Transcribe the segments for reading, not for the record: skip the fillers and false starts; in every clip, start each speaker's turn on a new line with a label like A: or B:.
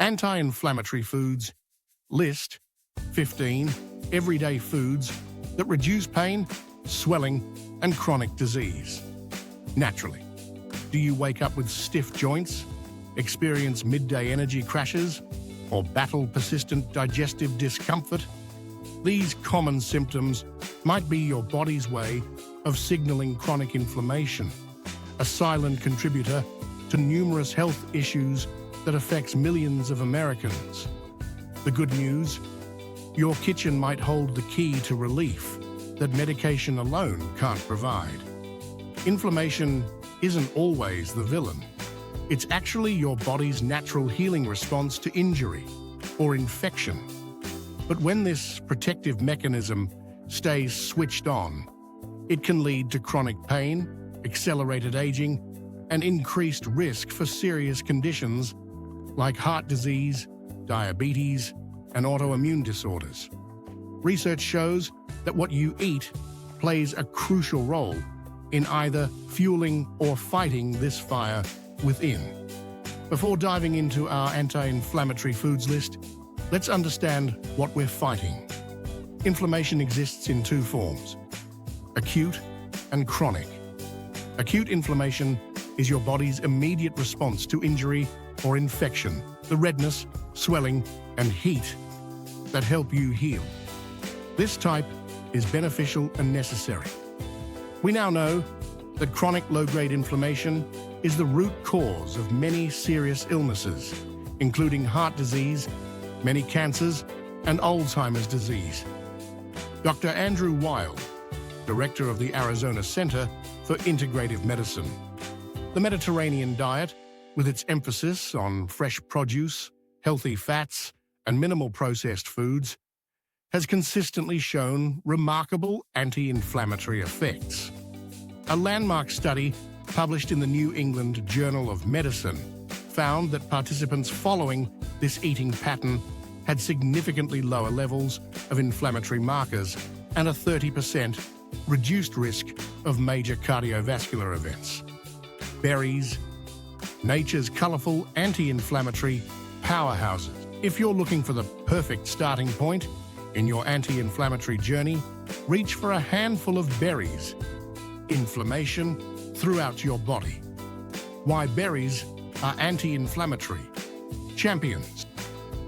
A: Anti-inflammatory foods list 15 everyday foods that reduce pain, swelling, and chronic disease. Naturally. Do you wake up with stiff joints, experience midday energy crashes, or battle persistent digestive discomfort? These common symptoms might be your body's way of signaling chronic inflammation, a silent contributor to numerous health issues that affects millions of Americans. The good news? Your kitchen might hold the key to relief that medication alone can't provide. Inflammation isn't always the villain. It's actually your body's natural healing response to injury or infection. But when this protective mechanism stays switched on, it can lead to chronic pain, accelerated aging, and increased risk for serious conditions like heart disease, diabetes, and autoimmune disorders. Research shows that what you eat plays a crucial role in either fueling or fighting this fire within. Before diving into our anti-inflammatory foods list, let's understand what we're fighting. Inflammation exists in two forms: acute and chronic. Acute inflammation is your body's immediate response to injury or infection, the redness, swelling, and heat that help you heal. This type is beneficial and necessary. We now know that chronic low-grade inflammation is the root cause of many serious illnesses, including heart disease, many cancers, and Alzheimer's disease. Dr. Andrew Weil, director of the Arizona Center for Integrative Medicine. The Mediterranean diet, with its emphasis on fresh produce, healthy fats, and minimal processed foods, has consistently shown remarkable anti-inflammatory effects. A landmark study published in the New England Journal of Medicine found that participants following this eating pattern had significantly lower levels of inflammatory markers and a 30% reduced risk of major cardiovascular events. Berries, nature's colorful anti-inflammatory powerhouses. If you're looking for the perfect starting point in your anti-inflammatory journey, reach for a handful of berries. Inflammation throughout your body. Why berries are anti-inflammatory. Champions.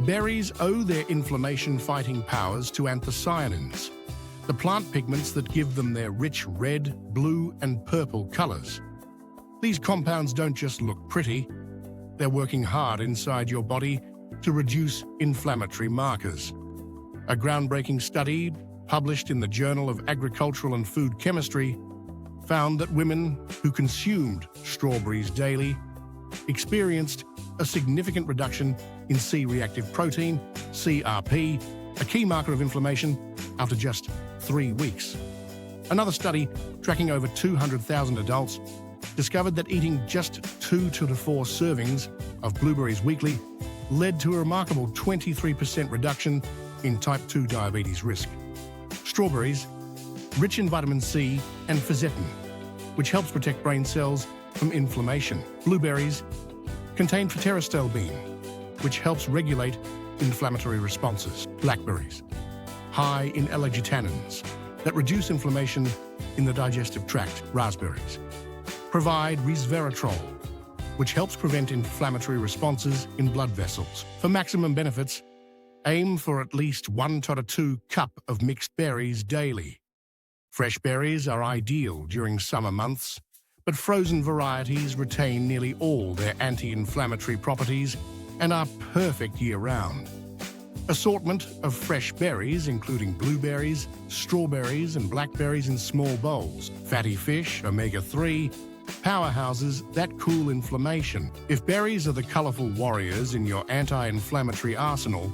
A: Berries owe their inflammation-fighting powers to anthocyanins, the plant pigments that give them their rich red, blue, and purple colors. These compounds don't just look pretty, they're working hard inside your body to reduce inflammatory markers. A groundbreaking study published in the Journal of Agricultural and Food Chemistry found that women who consumed strawberries daily experienced a significant reduction in C-reactive protein, CRP, a key marker of inflammation, after just 3 weeks. Another study, tracking over 200,000 adults, discovered that eating just 2 to 4 servings of blueberries weekly led to a remarkable 23% reduction in type 2 diabetes risk. Strawberries, rich in vitamin C and fisetin, which helps protect brain cells from inflammation. Blueberries contain pterosterol, which helps regulate inflammatory responses. Blackberries, high in L-argitannins that reduce inflammation in the digestive tract. Raspberries provide resveratrol, which helps prevent inflammatory responses in blood vessels. For maximum benefits, aim for at least 1 to 2 cups of mixed berries daily. Fresh berries are ideal during summer months, but frozen varieties retain nearly all their anti-inflammatory properties and are perfect year-round. Assortment of fresh berries, including blueberries, strawberries, and blackberries in small bowls. Fatty fish, omega-3, powerhouses that cool inflammation. If berries are the colorful warriors in your anti-inflammatory arsenal,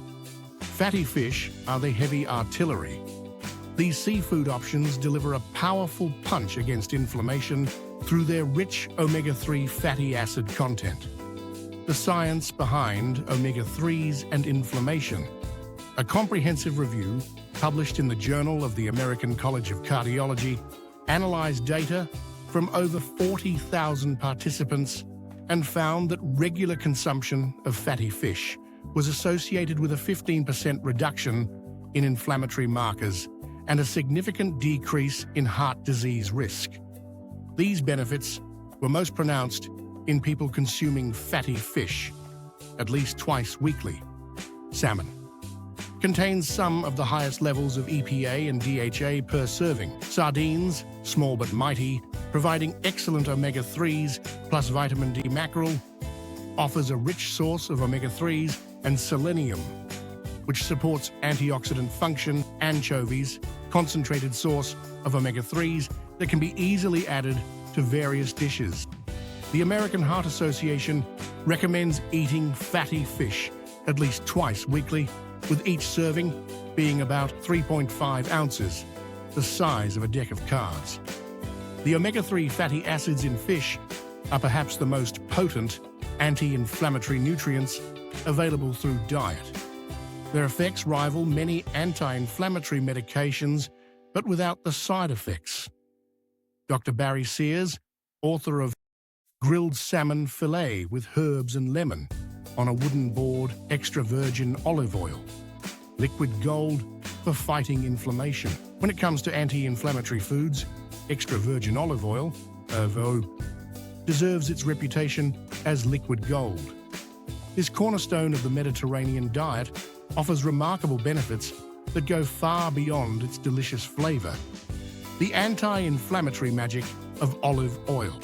A: fatty fish are the heavy artillery. These seafood options deliver a powerful punch against inflammation through their rich omega-3 fatty acid content. The science behind omega-3s and inflammation. A comprehensive review published in the Journal of the American College of Cardiology analyzed data from over 40,000 participants and found that regular consumption of fatty fish was associated with a 15% reduction in inflammatory markers and a significant decrease in heart disease risk. These benefits were most pronounced in people consuming fatty fish, at least twice weekly. Salmon contains some of the highest levels of EPA and DHA per serving. Sardines, small but mighty, providing excellent omega-3s plus vitamin D. Mackerel offers a rich source of omega-3s and selenium, which supports antioxidant function. Anchovies, concentrated source of omega-3s that can be easily added to various dishes. The American Heart Association recommends eating fatty fish at least twice weekly, with each serving being about 3.5 ounces, the size of a deck of cards. The omega-3 fatty acids in fish are perhaps the most potent anti-inflammatory nutrients available through diet. Their effects rival many anti-inflammatory medications, but without the side effects. Dr. Barry Sears, author of Grilled Salmon Fillet with Herbs and Lemon on a Wooden Board, Extra Virgin Olive Oil, Liquid Gold for fighting inflammation. When it comes to anti-inflammatory foods, extra virgin olive oil, deserves its reputation as liquid gold. This cornerstone of the Mediterranean diet offers remarkable benefits that go far beyond its delicious flavor. The anti-inflammatory magic of olive oil.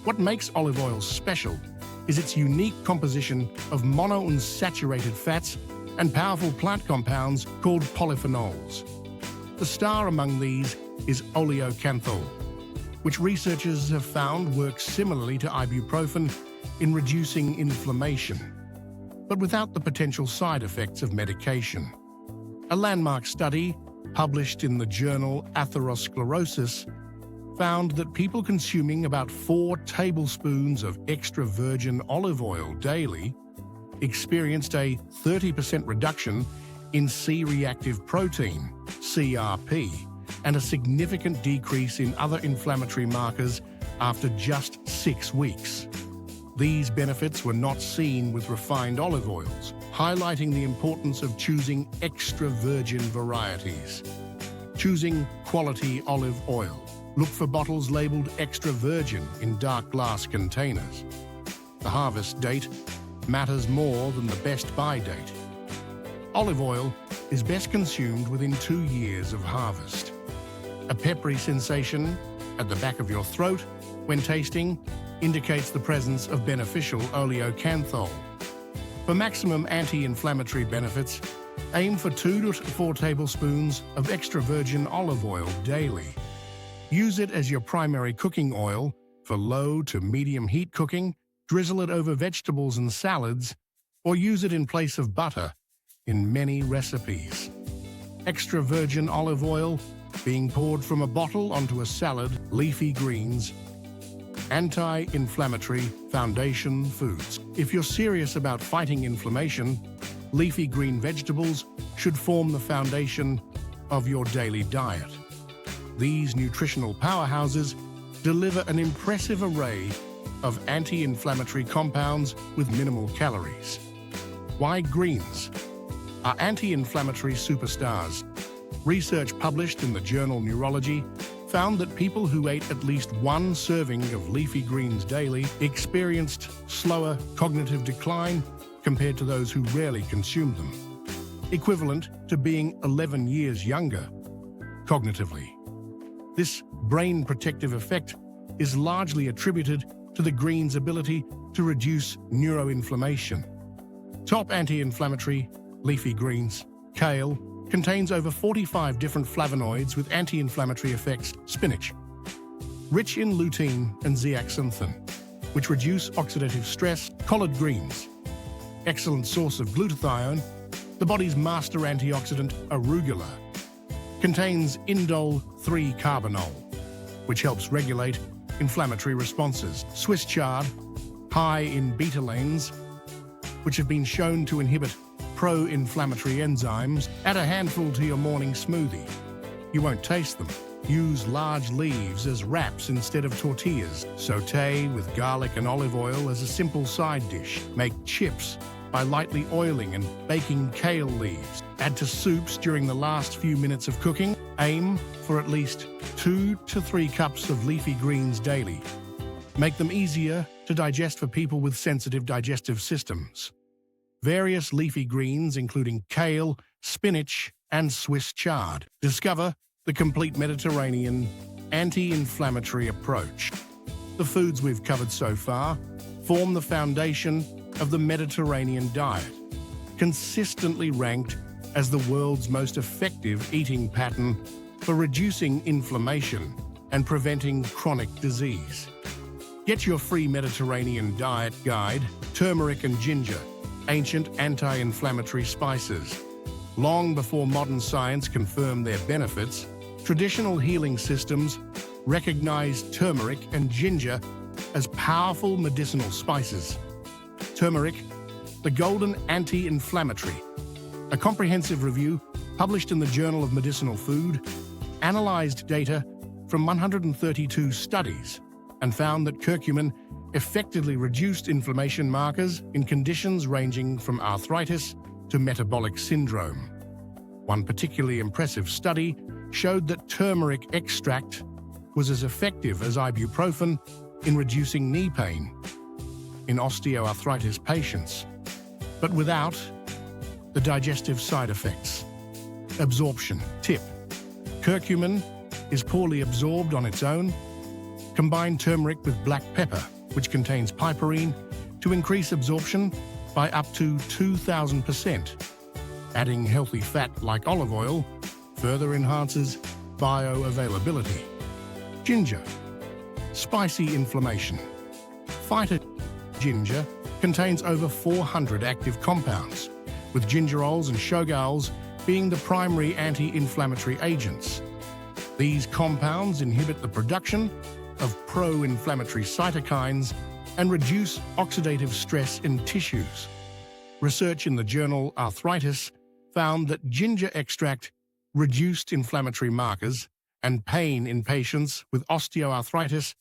A: What makes olive oil special is its unique composition of monounsaturated fats and powerful plant compounds called polyphenols. The star among these is oleocanthal, which researchers have found works similarly to ibuprofen in reducing inflammation, but without the potential side effects of medication. A landmark study published in the journal Atherosclerosis found that people consuming about 4 tablespoons of extra virgin olive oil daily experienced a 30% reduction in C-reactive protein, CRP, and a significant decrease in other inflammatory markers after just 6 weeks. These benefits were not seen with refined olive oils, highlighting the importance of choosing extra virgin varieties. Choosing quality olive oil. Look for bottles labeled extra virgin in dark glass containers. The harvest date matters more than the best buy date. Olive oil is best consumed within 2 years of harvest. A peppery sensation at the back of your throat when tasting indicates the presence of beneficial oleocanthal. For maximum anti-inflammatory benefits, aim for 2 to 4 tablespoons of extra virgin olive oil daily. Use it as your primary cooking oil for low to medium heat cooking, drizzle it over vegetables and salads, or use it in place of butter in many recipes. Extra virgin olive oil being poured from a bottle onto a salad, leafy greens, anti-inflammatory foundation foods. If you're serious about fighting inflammation, leafy green vegetables should form the foundation of your daily diet. These nutritional powerhouses deliver an impressive array of anti-inflammatory compounds with minimal calories. Why greens are anti-inflammatory superstars? Research published in the journal Neurology found that people who ate at least 1 serving of leafy greens daily experienced slower cognitive decline compared to those who rarely consumed them, equivalent to being 11 years younger cognitively. This brain protective effect is largely attributed to the green's ability to reduce neuroinflammation. Top anti-inflammatory leafy greens. Kale contains over 45 different flavonoids with anti-inflammatory effects. Spinach, rich in lutein and zeaxanthin, which reduce oxidative stress. Collard greens, excellent source of glutathione, the body's master antioxidant. Arugula contains indole 3-carbinol, which helps regulate inflammatory responses. Swiss chard, high in betalains, which have been shown to inhibit pro-inflammatory enzymes. Add a handful to your morning smoothie. You won't taste them. Use large leaves as wraps instead of tortillas. Sauté with garlic and olive oil as a simple side dish. Make chips by lightly oiling and baking kale leaves. Add to soups during the last few minutes of cooking. Aim for at least 2 to 3 cups of leafy greens daily. Make them easier to digest for people with sensitive digestive systems. Various leafy greens, including kale, spinach, and Swiss chard. Discover the complete Mediterranean anti-inflammatory approach. The foods we've covered so far form the foundation of the Mediterranean diet, consistently ranked as the world's most effective eating pattern for reducing inflammation and preventing chronic disease. Get your free Mediterranean diet guide, Turmeric and Ginger, ancient anti-inflammatory spices. Long before modern science confirmed their benefits, traditional healing systems recognized turmeric and ginger as powerful medicinal spices. Turmeric, the golden anti-inflammatory. A comprehensive review published in the Journal of Medicinal Food analyzed data from 132 studies and found that curcumin effectively reduced inflammation markers in conditions ranging from arthritis to metabolic syndrome. One particularly impressive study showed that turmeric extract was as effective as ibuprofen in reducing knee pain in osteoarthritis patients, but without the digestive side effects. Absorption. Tip: curcumin is poorly absorbed on its own. Combine turmeric with black pepper, which contains piperine, to increase absorption by up to 2,000%. Adding healthy fat like olive oil further enhances bioavailability. Ginger. Spicy inflammation. Ginger contains over 400 active compounds, with gingerols and shogaols being the primary anti-inflammatory agents. These compounds inhibit the production of pro-inflammatory cytokines and reduce oxidative stress in tissues. Research in the journal Arthritis found that ginger extract reduced inflammatory markers and pain in patients with osteoarthritis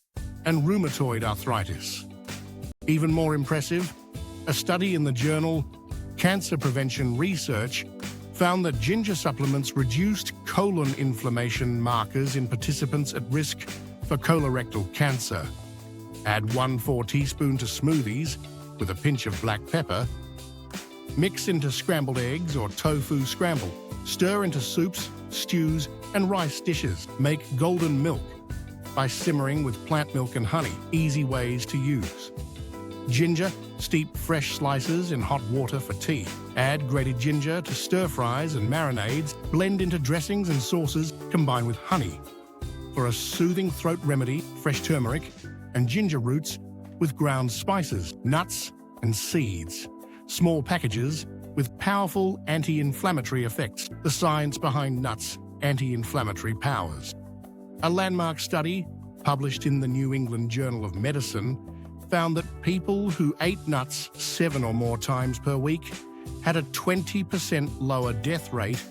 A: and rheumatoid arthritis. Even more impressive, a study in the journal Cancer Prevention Research found that ginger supplements reduced colon inflammation markers in participants at risk for colorectal cancer. Add 1/4 teaspoon to smoothies with a pinch of black pepper. Mix into scrambled eggs or tofu scramble. Stir into soups, stews, and rice dishes. Make golden milk by simmering with plant milk and honey. Easy ways to use. Ginger, steep fresh slices in hot water for tea. Add grated ginger to stir-fries and marinades. Blend into dressings and sauces. Combine with honey. For a soothing throat remedy, fresh turmeric and ginger roots with ground spices, nuts and seeds. Small packages with powerful anti-inflammatory effects. The science behind nuts' anti-inflammatory powers. A landmark study published in the New England Journal of Medicine found that people who ate nuts 7 or more times per week had a 20% lower death rate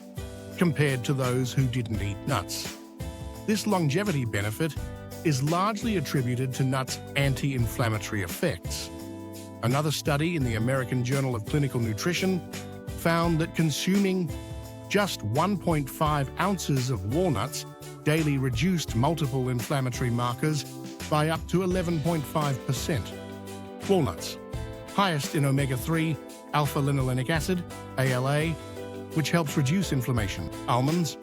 A: compared to those who didn't eat nuts. This longevity benefit is largely attributed to nuts' anti-inflammatory effects. Another study in the American Journal of Clinical Nutrition found that consuming just 1.5 ounces of walnuts daily reduced multiple inflammatory markers by up to 11.5%. Walnuts, highest in omega-3 alpha-linolenic acid, ALA, which helps reduce inflammation. Almonds,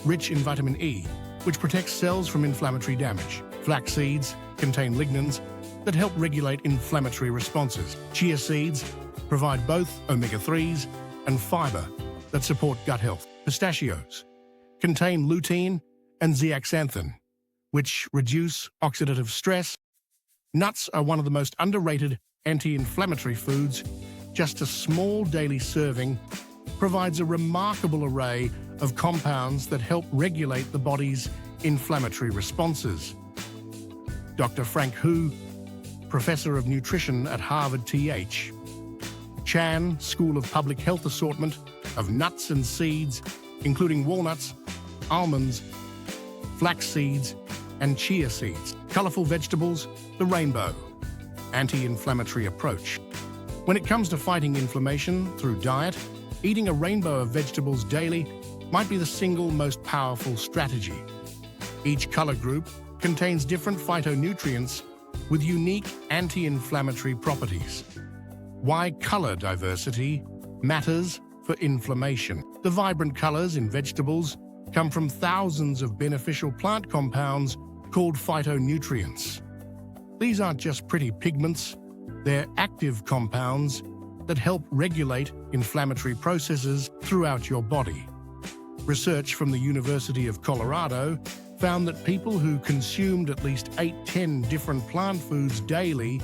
A: rich in vitamin E, which protects cells from inflammatory damage. Flax seeds contain lignans that help regulate inflammatory responses. Chia seeds provide both omega-3s and fiber that support gut health. Pistachios contain lutein and zeaxanthin, which reduce oxidative stress. Nuts are one of the most underrated anti-inflammatory foods. Just a small daily serving provides a remarkable array of compounds that help regulate the body's inflammatory responses. Dr. Frank Hu, Professor of Nutrition at Harvard-TH. Chan School of Public Health assortment of nuts and seeds, including walnuts, almonds, flax seeds, and chia seeds. Colorful vegetables, the rainbow. Anti-inflammatory approach. When it comes to fighting inflammation through diet, eating a rainbow of vegetables daily might be the single most powerful strategy. Each color group contains different phytonutrients with unique anti-inflammatory properties. Why color diversity matters for inflammation. The vibrant colors in vegetables come from thousands of beneficial plant compounds called phytonutrients. These aren't just pretty pigments, they're active compounds that help regulate inflammatory processes throughout your body. Research from the University of Colorado found that people who consumed at least 8-10 different plant foods daily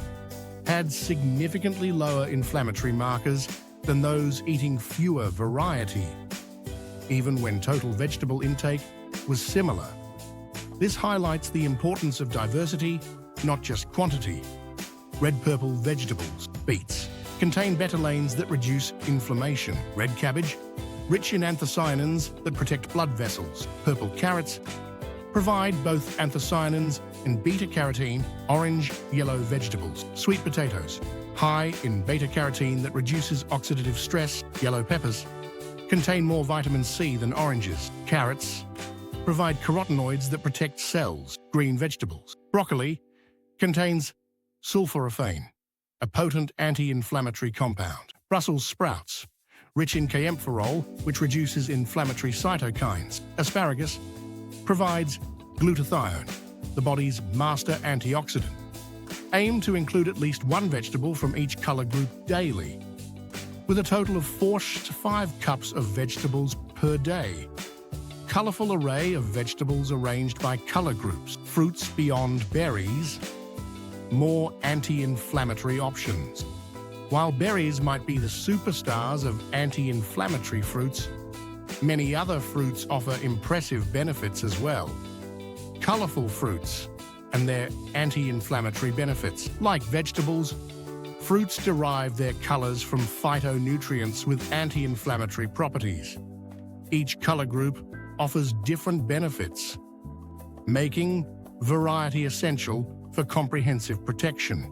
A: had significantly lower inflammatory markers than those eating fewer variety, even when total vegetable intake was similar. This highlights the importance of diversity, not just quantity. Red-purple vegetables, beets, contain betalains that reduce inflammation. Red cabbage, rich in anthocyanins that protect blood vessels. Purple carrots provide both anthocyanins and beta-carotene. Orange, yellow vegetables. Sweet potatoes, high in beta-carotene that reduces oxidative stress. Yellow peppers contain more vitamin C than oranges. Carrots provide carotenoids that protect cells. Green vegetables. Broccoli contains sulforaphane, a potent anti-inflammatory compound. Brussels sprouts, rich in kaempferol, which reduces inflammatory cytokines. Asparagus provides glutathione, the body's master antioxidant. Aim to include at least one vegetable from each color group daily, with a total of 4 to 5 cups of vegetables per day. Colorful array of vegetables arranged by color groups. Fruits beyond berries, more anti-inflammatory options. While berries might be the superstars of anti-inflammatory fruits, many other fruits offer impressive benefits as well. Colorful fruits and their anti-inflammatory benefits. Like vegetables, fruits derive their colors from phytonutrients with anti-inflammatory properties. Each color group offers different benefits, making variety essential for comprehensive protection.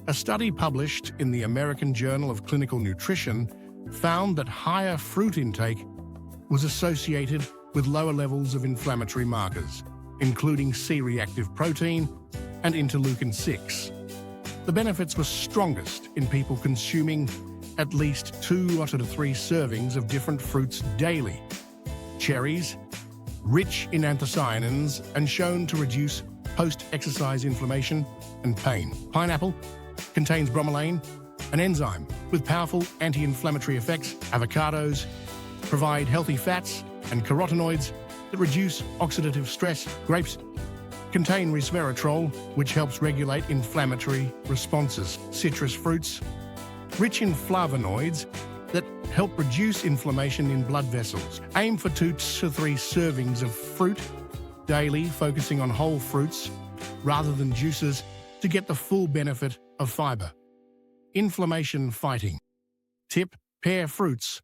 A: A study published in the American Journal of Clinical Nutrition found that higher fruit intake was associated with lower levels of inflammatory markers, including C-reactive protein and interleukin-6. The benefits were strongest in people consuming at least 2 to 3 servings of different fruits daily. Cherries, rich in anthocyanins and shown to reduce post-exercise inflammation and pain. Pineapple contains bromelain, an enzyme with powerful anti-inflammatory effects. Avocados provide healthy fats and carotenoids that reduce oxidative stress. Grapes contain resveratrol, which helps regulate inflammatory responses. Citrus fruits, rich in flavonoids that help reduce inflammation in blood vessels. Aim for 2 to 3 servings of fruit daily, focusing on whole fruits rather than juices to get the full benefit of fiber. Inflammation fighting. Tip: pair fruits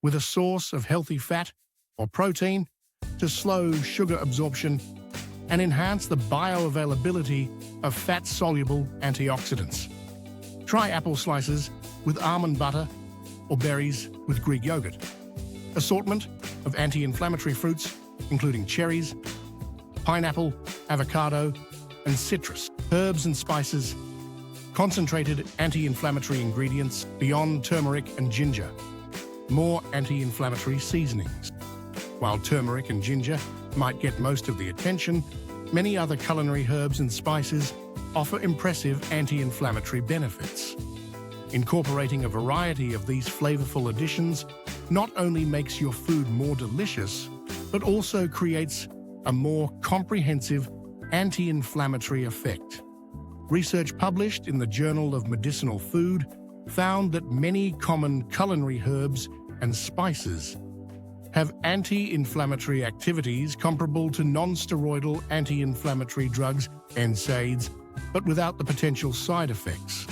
A: with a source of healthy fat or protein to slow sugar absorption and enhance the bioavailability of fat-soluble antioxidants. Try apple slices with almond butter or berries with Greek yogurt. Assortment of anti-inflammatory fruits, including cherries, pineapple, avocado, and citrus. Herbs and spices, concentrated anti-inflammatory ingredients beyond turmeric and ginger. More anti-inflammatory seasonings. While turmeric and ginger might get most of the attention, many other culinary herbs and spices offer impressive anti-inflammatory benefits. Incorporating a variety of these flavorful additions not only makes your food more delicious, but also creates a more comprehensive anti-inflammatory effect. Research published in the Journal of Medicinal Food found that many common culinary herbs and spices have anti-inflammatory activities comparable to non-steroidal anti-inflammatory drugs, NSAIDs, but without the potential side effects.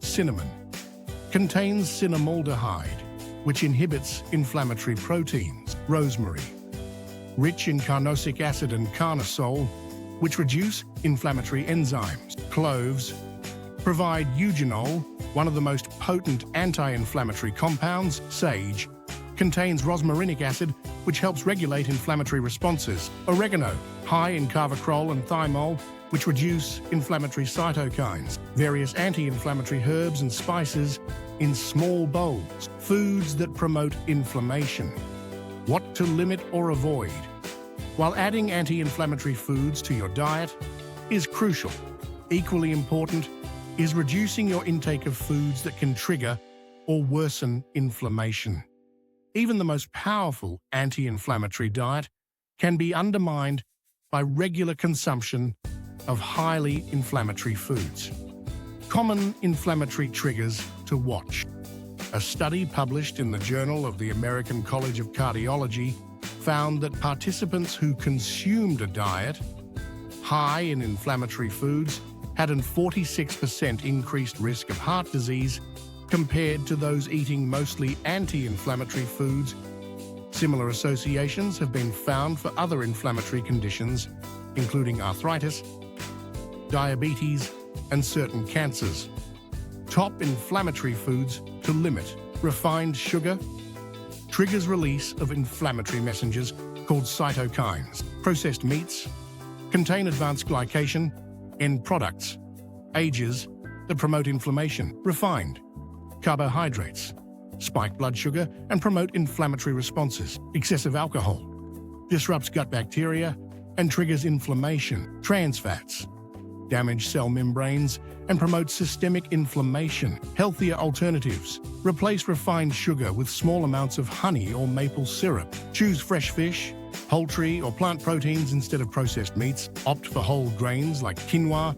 A: Cinnamon contains cinnamaldehyde, which inhibits inflammatory proteins. Rosemary, rich in carnosic acid and carnosol, which reduce inflammatory enzymes. Cloves provide eugenol, one of the most potent anti-inflammatory compounds. Sage contains rosmarinic acid, which helps regulate inflammatory responses. Oregano, high in carvacrol and thymol, which reduce inflammatory cytokines. Various anti-inflammatory herbs and spices in small bowls. Foods that promote inflammation. What to limit or avoid. While adding anti-inflammatory foods to your diet is crucial, equally important is reducing your intake of foods that can trigger or worsen inflammation. Even the most powerful anti-inflammatory diet can be undermined by regular consumption of highly inflammatory foods. Common inflammatory triggers to watch. A study published in the Journal of the American College of Cardiology found that participants who consumed a diet high in inflammatory foods had an 46% increased risk of heart disease compared to those eating mostly anti-inflammatory foods. Similar associations have been found for other inflammatory conditions, including arthritis, diabetes, and certain cancers. Top inflammatory foods to limit. Refined sugar triggers release of inflammatory messengers called cytokines. Processed meats contain advanced glycation, end products, ages that promote inflammation. Refined carbohydrates spike blood sugar and promote inflammatory responses. Excessive alcohol disrupts gut bacteria and triggers inflammation. Trans fats damage cell membranes and promote systemic inflammation. Healthier alternatives. Replace refined sugar with small amounts of honey or maple syrup. Choose fresh fish, poultry, or plant proteins instead of processed meats. Opt for whole grains like quinoa,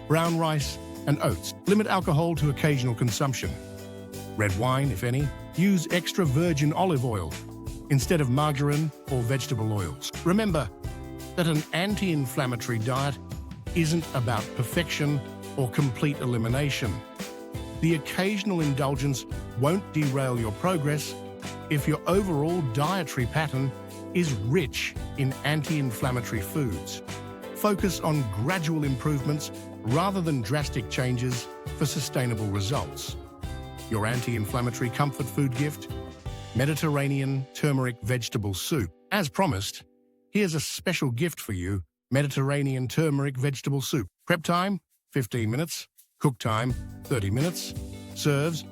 A: brown rice, and oats. Limit alcohol to occasional consumption. Red wine, if any. Use extra virgin olive oil instead of margarine or vegetable oils. Remember that an anti-inflammatory diet isn't about perfection or complete elimination. The occasional indulgence won't derail your progress if your overall dietary pattern is rich in anti-inflammatory foods. Focus on gradual improvements rather than drastic changes for sustainable results. Your anti-inflammatory comfort food gift? Mediterranean turmeric vegetable soup. As promised, here's a special gift for you. Mediterranean turmeric vegetable soup. Prep time, 15 minutes. Cook time, 30 minutes. Serves.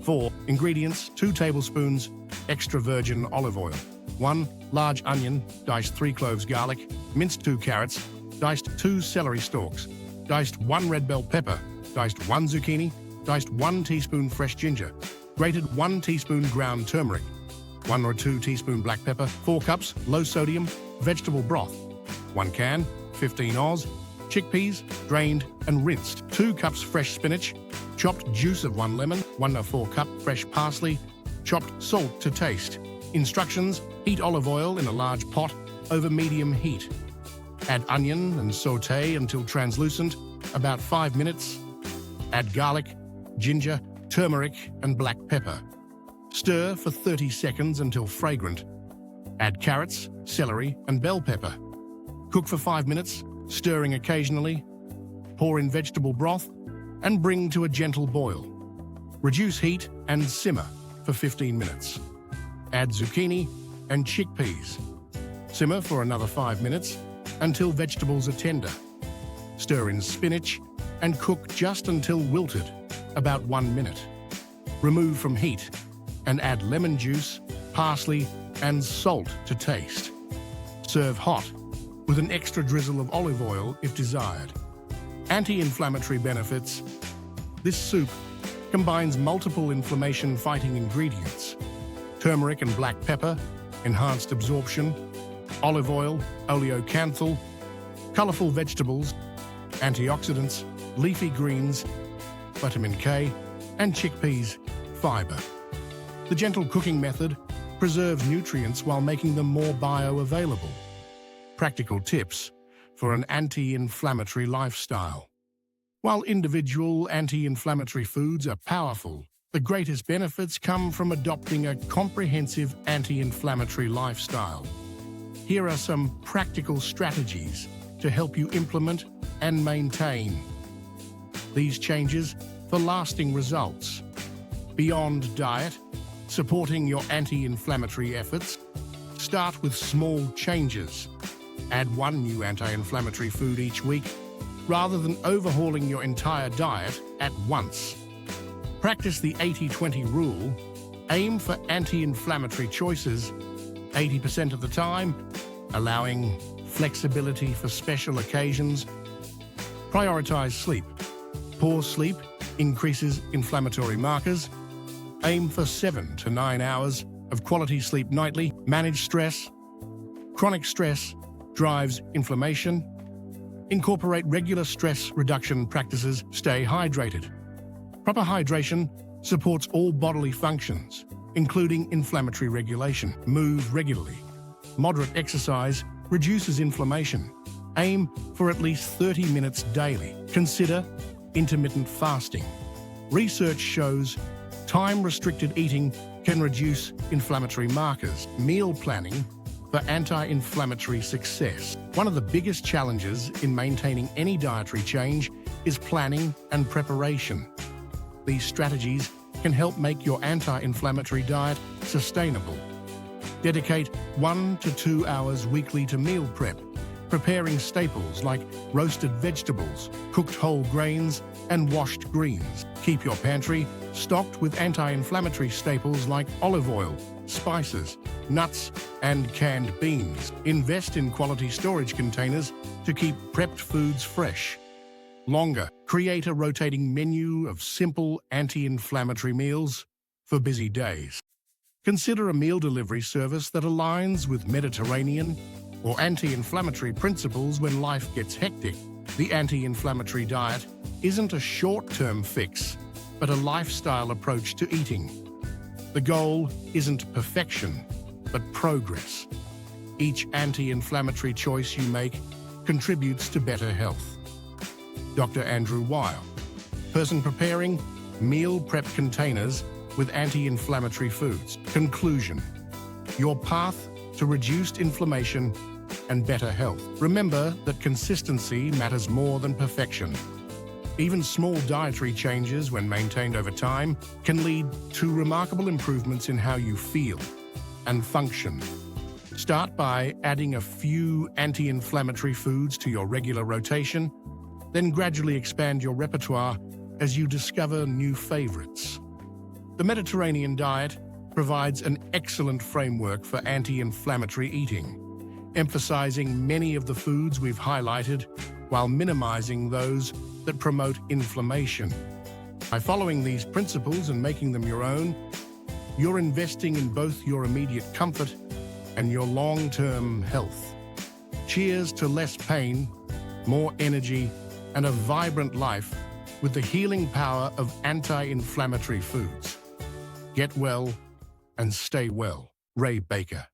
A: 4 ingredients: 2 tablespoons extra virgin olive oil, 1 large onion, diced 3 cloves garlic, minced 2 carrots, diced 2 celery stalks, diced 1 red bell pepper, diced 1 zucchini, diced 1 teaspoon fresh ginger, grated 1 teaspoon ground turmeric, 1 or 2 teaspoon black pepper, 4 cups low sodium vegetable broth, 1 can, 15 Oz, chickpeas, drained and rinsed, 2 cups fresh spinach, chopped juice of 1 lemon, 1/4 cup fresh parsley, chopped salt to taste. Instructions: heat olive oil in a large pot over medium heat. Add onion and sauté until translucent, about 5 minutes. Add garlic, ginger, turmeric, and black pepper. Stir for 30 seconds until fragrant. Add carrots, celery, and bell pepper. Cook for 5 minutes, stirring occasionally. Pour in vegetable broth and bring to a gentle boil. Reduce heat and simmer for 15 minutes. Add zucchini and chickpeas. Simmer for another 5 minutes until vegetables are tender. Stir in spinach and cook just until wilted, about 1 minute. Remove from heat and add lemon juice, parsley, and salt to taste. Serve hot with an extra drizzle of olive oil if desired. Anti-inflammatory benefits. This soup combines multiple inflammation-fighting ingredients: turmeric and black pepper, enhanced absorption; olive oil, oleocanthal; colorful vegetables, antioxidants, leafy greens, vitamin K, and chickpeas, fiber. The gentle cooking method preserves nutrients while making them more bioavailable. Practical tips for an anti-inflammatory lifestyle. While individual anti-inflammatory foods are powerful, the greatest benefits come from adopting a comprehensive anti-inflammatory lifestyle. Here are some practical strategies to help you implement and maintain. these changes for lasting results. Beyond diet, supporting your anti-inflammatory efforts, start with small changes. Add one new anti-inflammatory food each week, rather than overhauling your entire diet at once. Practice the 80-20 rule. Aim for anti-inflammatory choices 80% of the time, allowing flexibility for special occasions. Prioritize sleep. Poor sleep increases inflammatory markers. Aim for 7 to 9 hours of quality sleep nightly. Manage stress. Chronic stress drives inflammation. Incorporate regular stress reduction practices. Stay hydrated. Proper hydration supports all bodily functions, including inflammatory regulation. Move regularly. Moderate exercise reduces inflammation. Aim for at least 30 minutes daily. Consider intermittent fasting. Research shows time-restricted eating can reduce inflammatory markers. Meal planning for anti-inflammatory success. One of the biggest challenges in maintaining any dietary change is planning and preparation. These strategies can help make your anti-inflammatory diet sustainable. Dedicate 1 to 2 hours weekly to meal prep, preparing staples like roasted vegetables, cooked whole grains, and washed greens. Keep your pantry stocked with anti-inflammatory staples like olive oil, spices, nuts, and canned beans. Invest in quality storage containers to keep prepped foods fresh. Longer. Create a rotating menu of simple anti-inflammatory meals for busy days. Consider a meal delivery service that aligns with Mediterranean or anti-inflammatory principles when life gets hectic. The anti-inflammatory diet isn't a short-term fix, but a lifestyle approach to eating. The goal isn't perfection, but progress. Each anti-inflammatory choice you make contributes to better health. Dr. Andrew Weil, person preparing meal prep containers with anti-inflammatory foods. Conclusion: your path to reduced inflammation and better health. Remember that consistency matters more than perfection. Even small dietary changes, when maintained over time, can lead to remarkable improvements in how you feel and function. Start by adding a few anti-inflammatory foods to your regular rotation, then gradually expand your repertoire as you discover new favorites. The Mediterranean diet provides an excellent framework for anti-inflammatory eating, emphasizing many of the foods we've highlighted while minimizing those that promote inflammation. By following these principles and making them your own, you're investing in both your immediate comfort and your long-term health. Cheers to less pain, more energy, and a vibrant life with the healing power of anti-inflammatory foods. Get well and stay well. Ray Baker.